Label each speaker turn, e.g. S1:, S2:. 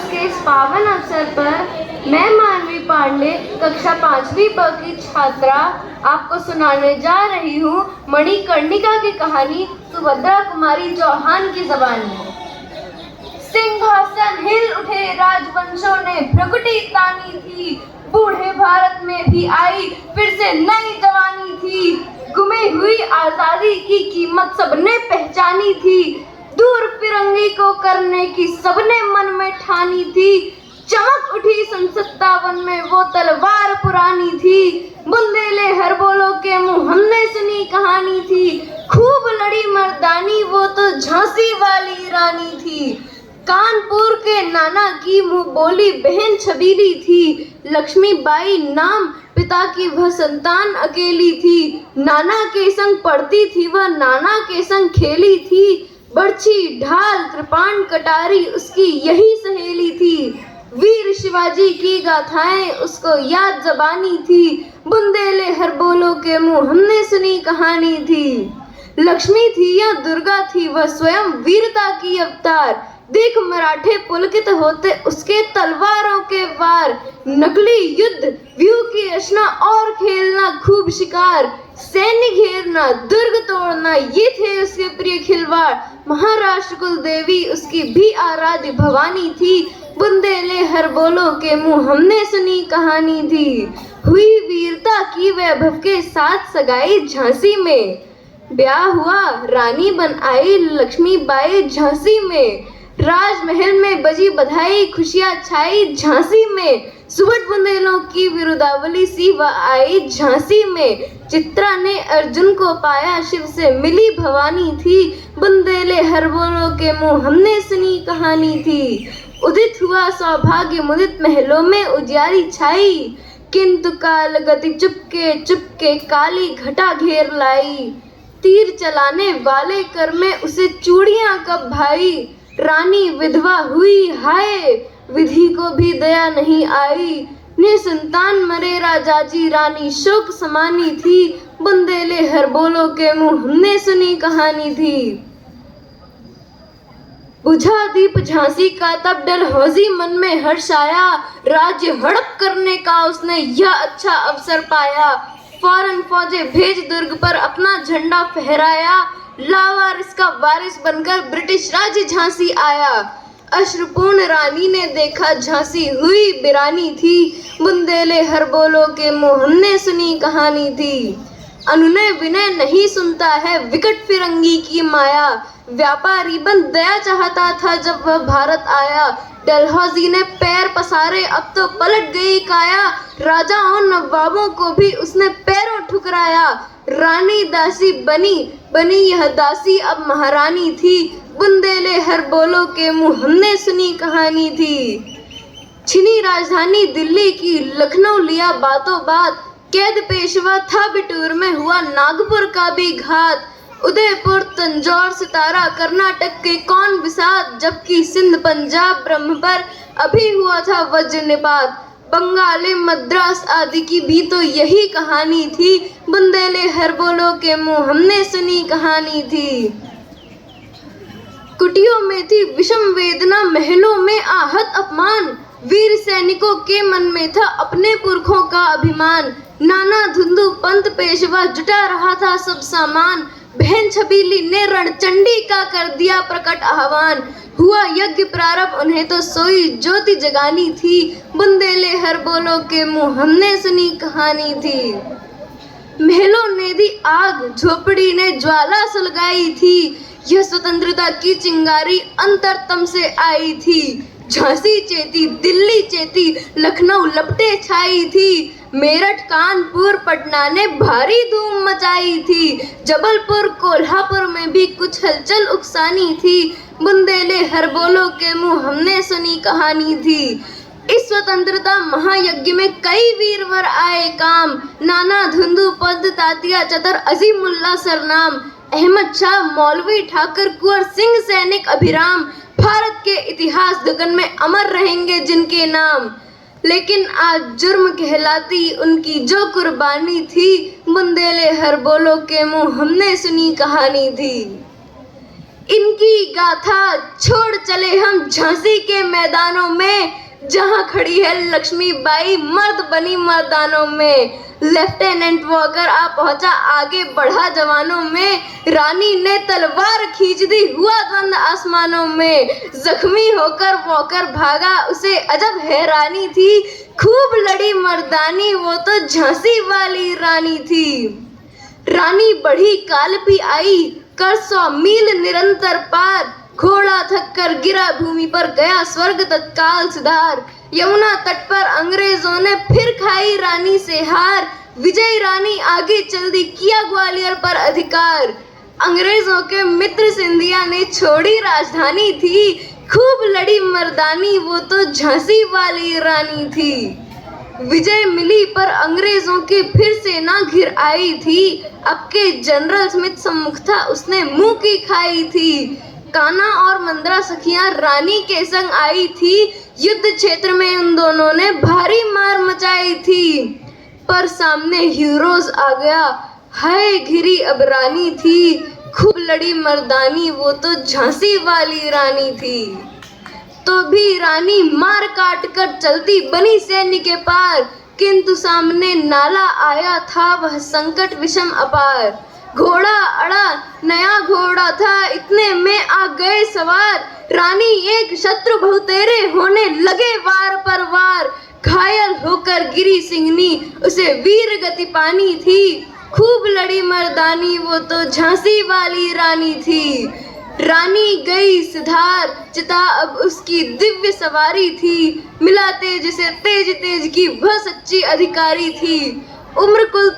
S1: दिवस के इस पावन अवसर पर मैं मानवी पांडे कक्षा 5वीं ब की छात्रा आपको सुनाने जा रही हूँ मणिकर्णिका की कहानी सुभद्रा कुमारी चौहान की ज़बान में। सिंहासन हिल उठे, राजवंशों ने भ्रकुटी तानी थी, बूढ़े भारत में भी आई फिर से नई जवानी थी। गुमी हुई आजादी की कीमत सबने पहचानी थी, दूर फिरंगी को करने की सबने मन में ठानी थी। चमक उठी सन 57 में वो तलवार पुरानी थी, बुंदेले हर बोलो के मुंह हमने सुनी कहानी थी। खूब लड़ी मर्दानी वो तो झांसी वाली रानी थी, कानपुर के नाना की मुंह बोली बहन छबीली थी। लक्ष्मीबाई नाम पिता की वह संतान अकेली थी, नाना के संग पढ़ती थी वह नाना के संग खेली थी। बर्छी ढाल कृपाण कटारी उसकी यही सहेली थी, वीर शिवाजी की गाथाएं उसको याद जबानी थी। बुंदेले हर बोलो के मुंह हमने सुनी कहानी थी। लक्ष्मी थी या दुर्गा थी वह स्वयं वीरता की अवतार, देख मराठे पुलकित होते उसके तलवारों के वार। नकली युद्ध व्यू की रचना और खेलना खूब शिकार, सैन्य घेरना दुर्ग तोड़ना ये थे उसके प्रिय खिलवाड़। महाराष्ट्र कुल देवी उसकी भी आराध्य भवानी थी, बुंदेले हर बोलो के मुंह हमने सुनी कहानी थी। हुई वीरता की वैभव के साथ सगाई झांसी में, ब्याह हुआ रानी बन आई लक्ष्मीबाई झांसी में। राजमहल में बजी बधाई खुशियां छाई झांसी में, सुबह बुंदेलों की विरुदावली सी वह आई झांसी में। चित्रा ने अर्जुन को पाया शिव से मिली भवानी थी, बुंदेले हर बोलो के मुंह हमने सुनी कहानी थी। उदित हुआ सौभाग्य मुदित महलों में उजियारी छाई, किंतु काल गति चुपके चुपके काली घटा घेर लाई। तीर चलाने वाले कर में उसे चूड़ियां कब भाई, रानी विधवा हुई हाय विधि को भी दया नहीं आई। निसंतान मरे राजाजी रानी शोक समानी थी, बुंदेले हर बोलो के मुंह हमने सुनी कहानी थी। बुझा दीप झांसी का तब डलहौजी मन में हर्ष आया, राज्य हड़प करने का उसने यह अच्छा अवसर पाया। फौरन फौजें भेज दुर्ग पर अपना झंडा फहराया, लावारिस का वारिस बनकर ब्रिटिश राज्य झांसी आया। अश्रुपूर्ण रानी ने देखा झांसी हुई बिरानी थी, बुंदेले हर बोलो के मुंह हमने सुनी कहानी थी। अनुनय विनय नहीं सुनता है विकट फिरंगी की माया, व्यापारी बन दया चाहता था जब वह भारत आया। डलहौजी ने पैर पसारे अब तो पलट गई काया, राजाओं नवाबों को भी उसने पैरों ठुकराया। रानी दासी बनी यह दासी अब महारानी थी, बुंदेले हर बोलो के मुंह हमने सुनी कहानी थी। छिनी राजधानी दिल्ली की लखनऊ लिया बातों बात, कैद पेशवा था बिटूर में हुआ नागपुर का भी घात। उदयपुर तंजौर सितारा कर्नाटक के कौन बिसात, जबकि सिंध पंजाब ब्रह्म पर अभी हुआ था वज्रनिपात। बंगाली मद्रास आदि की भी तो यही कहानी थी, बुंदेले हर बोलो के मुंह हमने सुनी कहानी थी। कुटियों में थी विषम वेदना, महलों में आहत अपमान, वीर सैनिकों के मन में था अपने पुरखों का अभिमान। नाना धुंधु पंत पेशवा जुटा रहा था सब सामान, बहन छबीली ने रणचंडी का कर दिया प्रकट आह्वान। हुआ यज्ञ प्रारंभ उन्हें तो सोई ज्योति जगानी थी, बुंदेले हर बोलो के मुंह हमने सुनी कहानी थी। महलों ने दी आग, झोपड़ी ने ज्वाला सुलगाई थी, यह स्वतंत्रता की चिंगारी अंतरतम से आई थी। झांसी चेती, दिल्ली चेती, लखनऊ लपटे छाई थी, मेरठ कानपुर पटना ने भारी धूम मचाई थी। जबलपुर कोल्हापुर में भी कुछ हलचल उकसानी थी, बुंदेले हर बोलो के मुंह हमने सुनी कहानी थी। इस स्वतंत्रता महायज्ञ में कई वीरवर आए काम, नाना धुंधु पंत तातिया चतर अजीमुल्ला सरनाम। अहमद शाह मौलवी ठाकर कुंवर सिंह सैनिक अभिराम, भारत के इतिहास गगन में अमर रहेंगे जिनके नाम। लेकिन आज जुर्म कहलाती उनकी जो कुर्बानी थी, बुंदेले हर बोलो के मुंह हमने सुनी कहानी थी। इनकी गाथा छोड़ चले हम झांसी के मैदानों में, जहां खड़ी है लक्ष्मीबाई मर्द बनी मर्दानों में। लेफ्टिनेंट वॉकर आ पहुंचा आगे बढ़ा जवानों में, रानी ने तलवार खींच दी हुआ द्वंद आसमानों में। जख्मी होकर वॉकर भागा उसे अजब हैरानी थी, खूब लड़ी मर्दानी वो तो झांसी वाली रानी थी। रानी बढ़ी कालपी आई कर 100 मील निरंतर पार, घोड़ा थक कर गिरा भूमि पर गया स्वर्ग तत्काल सुधार। यमुना तट पर अंग्रेजों ने फिर खाई रानी से हार, विजयी रानी आगे चल दी किया ग्वालियर पर अधिकार। अंग्रेजों के मित्र सिंधिया ने छोड़ी राजधानी थी, खूब लड़ी मर्दानी वो तो झांसी वाली रानी थी। विजय मिली पर अंग्रेजों की फिर सेना घिर आई थी, अब के जनरल स्मिथ सम्मुख था उसने मुंह की खाई थी। कान्हा और मंदरा सखियां रानी के संग आई थी, युद्ध क्षेत्र में उन दोनों ने भारी मार मचाई थी। पर सामने हीरोज आ गया, हाय घिरी अब रानी थी, खूब लड़ी मर्दानी वो तो झांसी वाली रानी थी। तो भी रानी मार काट कर चलती बनी सैन्य के पार, किंतु सामने नाला आया था वह संकट विषम अपार। घोड़ा अड़ा नया घोड़ा था इतने में आ गए सवार, रानी एक शत्रु बहुतेरे होने लगे वार पर वार। घायल होकर गिरी सिंहनी उसे वीर गति पानी थी, खूब लड़ी मर्दानी वो तो झांसी वाली रानी थी। रानी गई सिधार चिता अब उसकी दिव्य सवारी थी, मिला तेज से तेज तेज की वह सच्ची अधिकारी थी। उम्र कुल